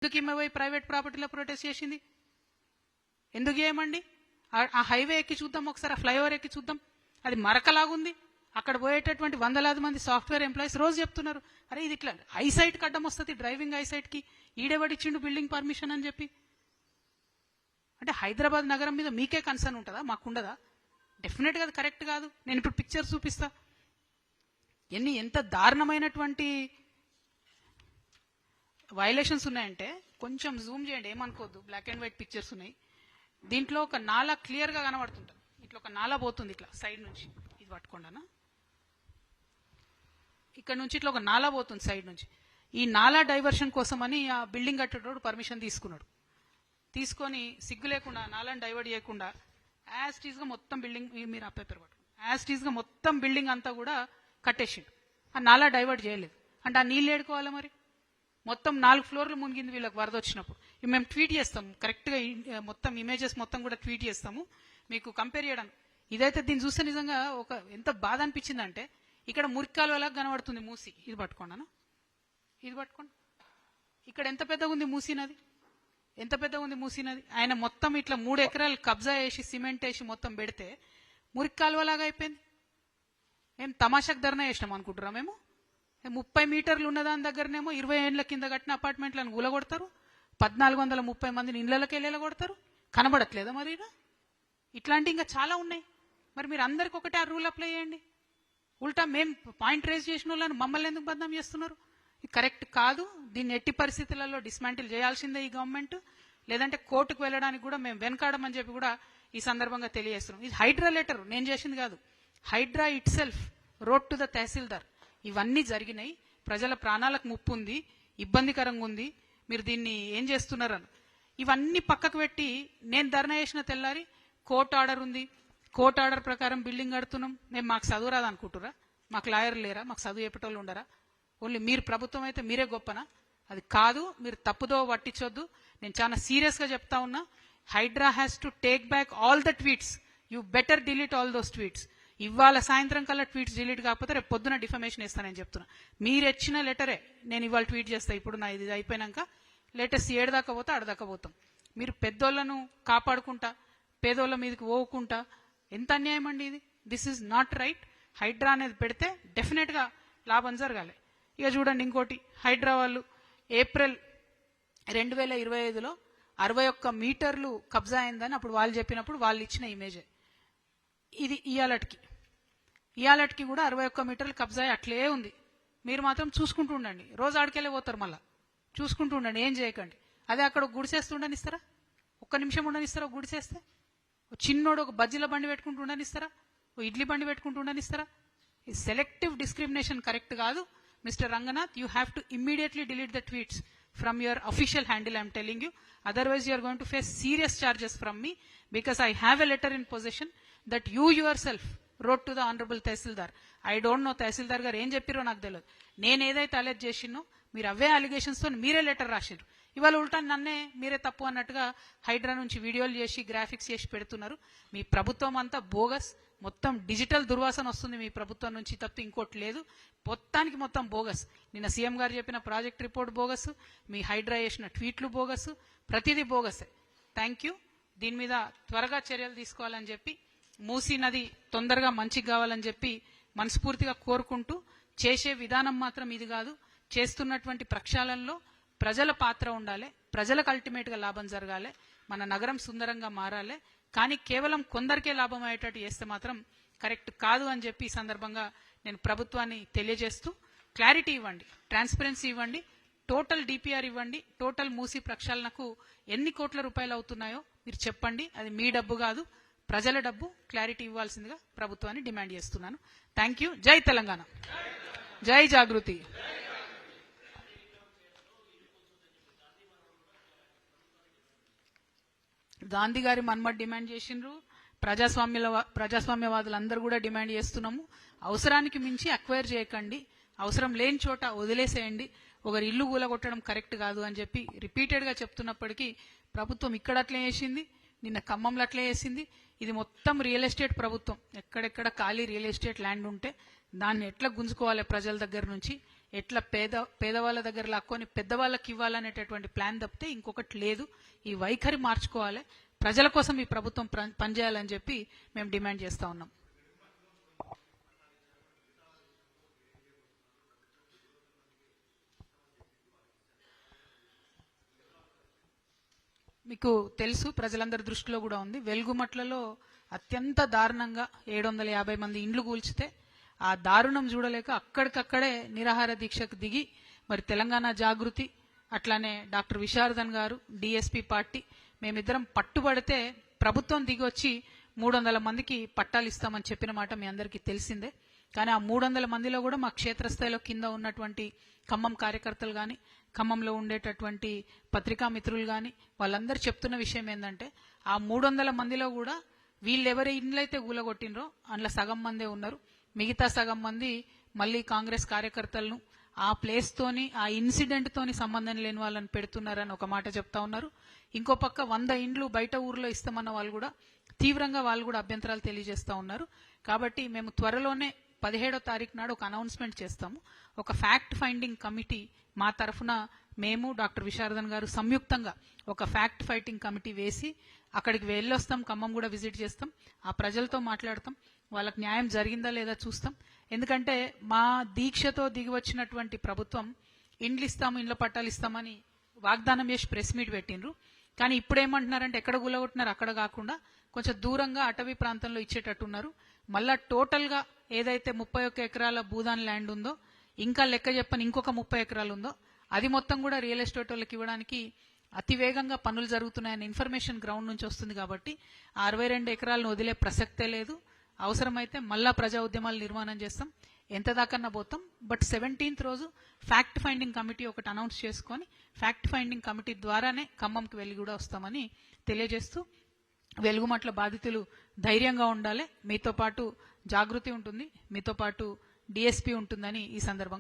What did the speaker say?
ఎందుకు ఈమె పోయి ప్రైవేట్ ప్రాపర్టీలో ప్రొటెస్ట్ చేసింది? ఎందుకు చేయమండి? ఆ హైవే ఎక్కి చూద్దాం ఒకసారి, ఆ ఫ్లైఓవర్ ఎక్కి చూద్దాం. అది మరకలాగుంది. అక్కడ పోయేటటువంటి వందలాది మంది సాఫ్ట్వేర్ ఎంప్లాయీస్ రోజు చెప్తున్నారు, అరే ఇది ఇట్లా ఐసైట్ కడ్డం వస్తుంది, డ్రైవింగ్ ఐసైట్కి ఈడేబడిచ్చిండు బిల్డింగ్ పర్మిషన్ అని చెప్పి. అంటే హైదరాబాద్ నగరం మీద మీకే కన్సర్న్ ఉంటుందా, మాకుండదా? డెఫినెట్గా అది కరెక్ట్ కాదు. నేను ఇప్పుడు పిక్చర్ చూపిస్తా. ఎంత దారుణమైనటువంటి వైలేషన్స్ ఉన్నాయంటే కొంచెం జూమ్ చేయండి, ఏమనుకోవద్దు. బ్లాక్ అండ్ వైట్ పిక్చర్స్ ఉన్నాయి. దీంట్లో ఒక నాలా క్లియర్గా కనబడుతుంటుంది. ఇట్లా ఒక నాలా పోతుంది ఇట్లా సైడ్ నుంచి, ఇది పట్టుకోండానా, ఇక్కడ నుంచి ఇట్లా ఒక నాలా పోతుంది సైడ్ నుంచి. ఈ నాలా డైవర్షన్ కోసమని ఆ బిల్డింగ్ కట్టేటోడు పర్మిషన్ తీసుకున్నాడు. తీసుకొని సిగ్గు లేకుండా నాలాని డైవర్ట్ చేయకుండా యాజ్ టీజ్గా మొత్తం బిల్డింగ్, మీరు ఆ పేపర్ పట్టుకోండి, యాజ్ టీజ్గా మొత్తం బిల్డింగ్ అంతా కూడా కట్టేసిండు. ఆ నాలా డైవర్ట్ చేయలేదు. అంటే ఆ నీళ్ళు ఏడుకోవాలా మరి? మొత్తం 4 ఫ్లోర్లు మునిగింది వీళ్ళకి వరద వచ్చినప్పుడు. మేము ట్వీట్ చేస్తాము కరెక్ట్గా, మొత్తం ఇమేజెస్ మొత్తం కూడా ట్వీట్ చేస్తాము మీకు కంపేర్ చేయడానికి. ఇదైతే దీన్ని చూస్తే నిజంగా ఒక ఎంత బాధ అనిపించిందంటే, ఇక్కడ మురికాలువలా కనబడుతుంది మూసి. ఇది పట్టుకోండి, ఇది పట్టుకోండి. ఇక్కడ ఎంత పెద్దగా ఉంది మూసీ నది, ఎంత పెద్దగా ఉంది మూసీ నది. ఆయన మొత్తం ఇట్లా 3 ఎకరాలు కబ్జా చేసి సిమెంట్ వేసి మొత్తం పెడితే మురికాలువలాగా అయిపోయింది. ఏం తమాషాకు ధర్నా చేసినాం అనుకుంటున్నాం మేము? 30 మీటర్లు ఉన్నదాని దగ్గరనేమో 20 ఏళ్ల కింద కట్టిన అపార్ట్మెంట్లను కూలగొడతారు, 1430 మందిని ఇళ్లకి వెళ్ళగొడతారు. కనబడట్లేదా మరి? ఇట్లాంటి ఇంకా చాలా ఉన్నాయి. మరి మీరు అందరికి ఒకటే ఆ రూల్ అప్లై చేయండి. ఉల్టా మేము పాయింట్ రేజ్ చేసిన వాళ్ళని మమ్మల్ని ఎందుకు బదనాం చేస్తున్నారు? ఇది కరెక్ట్ కాదు. దీన్ని ఎట్టి పరిస్థితులలో డిస్మాంటిల్ చేయాల్సిందే ఈ గవర్నమెంట్. లేదంటే కోర్టుకు వెళ్ళడానికి కూడా మేము వెనకాడమని చెప్పి కూడా ఈ సందర్భంగా తెలియజేస్తున్నాం. ఇది హైడ్రా లెటర్ నేను చేసింది కాదు. HYDRAA itself wrote to the tahsildar. ఇవన్నీ జరిగినాయి. ప్రజల ప్రాణాలకు ముప్పు ఉంది, ఇబ్బందికరంగా ఉంది. మీరు దీన్ని ఏం చేస్తున్నారని ఇవన్నీ పక్కకు పెట్టి నేను ధర్నా చేసిన తెల్లారి కోర్టు ఆర్డర్ ఉంది, కోర్టు ఆర్డర్ ప్రకారం బిల్డింగ్ కడుతున్నాం. మేము మాకు చదువు రాదు అనుకుంటురా? మాకు లాయర్ లేరా? మాకు చదువు చెప్పేటోళ్ళు ఉండరా? ఓన్లీ మీరు ప్రభుత్వం అయితే మీరే గొప్పనా? అది కాదు. మీరు తప్పుదో పట్టించొద్దు. నేను చాలా సీరియస్గా చెప్తా ఉన్నా. Hydraa has to take back all the tweets. You better delete all those tweets. ఇవాళ సాయంత్రం కల్లా ట్వీట్స్ డిలీట్ కాకపోతే రేపు పొద్దున డిఫమేషన్ ఇస్తానని చెప్తున్నా. మీరు ఇచ్చిన లెటరే నేను ఇవాళ ట్వీట్ చేస్తా. ఇప్పుడు నా ఇది అయిపోయినాక లేటెస్ట్ 7 దాకా పోతా, 8 దాకా పోతాం. మీరు పెద్దోళ్లను కాపాడుకుంటా పేదోళ్ళ మీదకి పోకుండా ఎంత అన్యాయం అండి ఇది. This is not right. Hydraa అనేది పెడితే డెఫినెట్గా లాభం జరగాలి. ఇక చూడండి ఇంకోటి, హైడ్రా వాళ్ళు ఏప్రిల్ 2025లో 61 మీటర్లు కబ్జా అయిందని అప్పుడు వాళ్ళు చెప్పినప్పుడు వాళ్ళు ఇచ్చిన ఇమేజే ఇది. ఇయాలటికి కూడా 61 మీటర్లు కబ్జా అట్లే ఉంది. మీరు మాత్రం చూసుకుంటూ ఉండండి. రోజు ఆడికెళ్ళే పోతారు, మళ్ళీ చూసుకుంటూ ఉండండి, ఏం చేయకండి. అదే అక్కడ గుడిసేస్తూ ఉండనిస్తారా? 1 నిమిషం ఉండనిస్తారా? గుడిసేస్తే చిన్నోడు ఒక బజ్జీల బండి పెట్టుకుంటూ ఉండనిస్తారా? ఓ ఇడ్లీ బండి పెట్టుకుంటూ ఉండనిస్తారా? ఈ సెలెక్టివ్ డిస్క్రిమినేషన్ కరెక్ట్ కాదు. Mister Ranganath, you have to immediately delete the tweets from your official handle. I am telling you, otherwise you are going to face serious charges from me, because I have a letter in possession that you yourself wrote to the honorable Tehsildar. I don't know Tehsildar garu em cheppiro నాకు తెలియదు. నేను ఏదైతే alert చేసినో మీరు అవే allegations తో మీరే letter రాశారు. ఇవాళ ఉల్టా నన్నే మీరే తప్పు అన్నట్టుగా హైడ్రా నుంచి వీడియోలు చేసి గ్రాఫిక్స్ చేసి పెడుతున్నారు. మీ ప్రభుత్వం అంతా బోగస్, మొత్తం డిజిటల్ దుర్వాసన వస్తుంది మీ ప్రభుత్వం నుంచి తప్ప ఇంకోటి లేదు. మొత్తానికి మొత్తం బోగస్. నిన్న సీఎం గారు చెప్పిన ప్రాజెక్ట్ రిపోర్ట్ బోగస్, మీ హైడ్రా చేసిన ట్వీట్లు బోగస్, ప్రతిదీ బోగసే. Thank you. దీని మీద త్వరగా చర్యలు తీసుకోవాలని చెప్పి, మూసీ నది తొందరగా మంచిగా కావాలని చెప్పి మనస్ఫూర్తిగా కోరుకుంటూ, చేసే విధానం మాత్రం ఇది కాదు. చేస్తున్నటువంటి ప్రక్షాళనలో ప్రజల పాత్ర ఉండాలి, ప్రజలకు అల్టిమేట్గా లాభం జరగాలి, మన నగరం సుందరంగా మారాలి. కానీ కేవలం కొందరికే లాభం అయ్యేటట్టు చేస్తే మాత్రం కరెక్ట్ కాదు అని చెప్పి ఈ సందర్భంగా నేను ప్రభుత్వాన్ని తెలియజేస్తూ, క్లారిటీ ఇవ్వండి, ట్రాన్స్పరెన్సీ ఇవ్వండి, టోటల్ డిపిఆర్ ఇవ్వండి. టోటల్ మూసీ ప్రక్షాళనకు ఎన్ని కోట్ల రూపాయలు అవుతున్నాయో మీరు చెప్పండి. అది మీ డబ్బు కాదు, ప్రజల డబ్బు. క్లారిటీ ఇవ్వాల్సిందిగా ప్రభుత్వాన్ని డిమాండ్ చేస్తున్నాను. Thank you. జై తెలంగాణ, జై జాగృతి. గాంధీ గారి మన్మట్ డిమాండ్ చేసిండ్రు, ప్రజాస్వామ్యవాదులందరూ కూడా డిమాండ్ చేస్తున్నాము. అవసరానికి మించి అక్వైర్ చేయకండి, అవసరం లేని చోట వదిలేసేయండి, ఒకరి ఇల్లు కూలగొట్టడం కరెక్ట్ కాదు అని చెప్పి రిపీటెడ్గా చెప్తున్నప్పటికీ ప్రభుత్వం ఇక్కడ అట్లే చేసింది, నిన్న ఖమ్మంలో అట్లే చేసింది. ఇది మొత్తం రియల్ ఎస్టేట్ ప్రభుత్వం. ఎక్కడెక్కడ ఖాళీ రియల్ ఎస్టేట్ ల్యాండ్ ఉంటే దాన్ని ఎట్లా గుంజుకోవాలి ప్రజల దగ్గర నుంచి, ఎట్లా పేదవాళ్ళ దగ్గర లాక్కొని పెద్దవాళ్ళకి ఇవ్వాలనేటటువంటి ప్లాన్ తప్పితే ఇంకొకటి లేదు. ఈ వైఖరి మార్చుకోవాలి, ప్రజల కోసం ఈ ప్రభుత్వం పనిచేయాలని చెప్పి మేము డిమాండ్ చేస్తా ఉన్నాం. మీకు తెలుసు, ప్రజలందరి దృష్టిలో కూడా ఉంది. వెలుగుమట్లలో అత్యంత దారుణంగా 750 మంది ఇండ్లు కూల్చితే ఆ దారుణం చూడలేక అక్కడికక్కడే నిరాహార దీక్షకు దిగి మరి తెలంగాణ జాగృతి అట్లానే డాక్టర్ విశారదన్ గారు డిఎస్పీ పార్టీ మేమిద్దరం పట్టుబడితే ప్రభుత్వం దిగి వచ్చి 300 మందికి పట్టాలు ఇస్తామని చెప్పిన మాట మీ అందరికీ తెలిసిందే. కానీ ఆ 300 మందిలో కూడా మా క్షేత్రస్థాయిలో కింద ఉన్నటువంటి ఖమ్మం కార్యకర్తలు కానీ, ఖమ్మంలో ఉండేటటువంటి పత్రికా మిత్రులు కానీ వాళ్ళందరూ చెప్తున్న విషయం ఏంటంటే ఆ 300 మందిలో కూడా వీళ్ళెవరి ఇండ్లైతే ఊలగొట్టినరో అందులో సగం మందే ఉన్నారు. మిగతా సగం మంది మళ్ళీ కాంగ్రెస్ కార్యకర్తలను ఆ ప్లేస్ తోని ఆ ఇన్సిడెంట్ తోని సంబంధం లేని వాళ్ళని పెడుతున్నారని ఒక మాట చెప్తా ఉన్నారు. ఇంకో పక్క 100 ఇండ్లు బయట ఊర్లో ఇస్తామన్న వాళ్ళు కూడా తీవ్రంగా వాళ్ళు కూడా అభ్యంతరాలు తెలియజేస్తా ఉన్నారు. కాబట్టి మేము త్వరలోనే 17వ తారీఖు నాడు ఒక అనౌన్స్మెంట్ చేస్తాము. ఒక ఫ్యాక్ట్ ఫైండింగ్ కమిటీ మా తరఫున మేము డాక్టర్ విశారదన్ గారు సంయుక్తంగా ఒక ఫ్యాక్ట్ ఫైటింగ్ కమిటీ వేసి అక్కడికి వెళ్ళొస్తాం, ఖమ్మం కూడా విజిట్ చేస్తాం, ఆ ప్రజలతో మాట్లాడతాం, వాళ్ళకి న్యాయం జరిగిందా లేదా చూస్తాం. ఎందుకంటే మా దీక్షతో దిగి వచ్చినటువంటి ప్రభుత్వం ఇండ్లు ఇస్తాము, ఇండ్ల పట్టాలు ఇస్తామని వాగ్దానం చేసి ప్రెస్ మీట్ పెట్టినరు. కానీ ఇప్పుడు ఏమంటున్నారంటే ఎక్కడ గులగొట్టినారు అక్కడ కాకుండా కొంచెం దూరంగా అటవీ ప్రాంతంలో ఇచ్చేటట్టున్నారు. మళ్ళా టోటల్గా ఏదైతే 31 ఎకరాల భూదాన్ ల్యాండ్ ఉందో, ఇంకా లెక్క చెప్పని ఇంకొక 30 ఎకరాలు ఉందో అది మొత్తం కూడా రియల్ ఎస్టేట్ వాళ్ళకి ఇవ్వడానికి అతివేగంగా పనులు జరుగుతున్నాయని ఇన్ఫర్మేషన్ గ్రౌండ్ నుంచి వస్తుంది. కాబట్టి 62 ఎకరాలను వదిలే ప్రసక్తే లేదు. అవసరమైతే మళ్ళా ప్రజా ఉద్యమాలు నిర్మాణం చేస్తాం, ఎంత దాకన్నా పోతాం. బట్ 17th రోజు ఫ్యాక్ట్ ఫైండింగ్ కమిటీ ఒకటి అనౌన్స్ చేసుకొని ఫ్యాక్ట్ ఫైండింగ్ కమిటీ ద్వారానే ఖమ్మంకి వెళ్ళి కూడా వస్తామని తెలియజేస్తూ, వెలుగుమట్ల బాధితులు ధైర్యంగా ఉండాలి, మీతో పాటు జాగృతి ఉంటుంది, మీతో పాటు డిఎస్పీ ఉంటుందని ఈ సందర్భంగా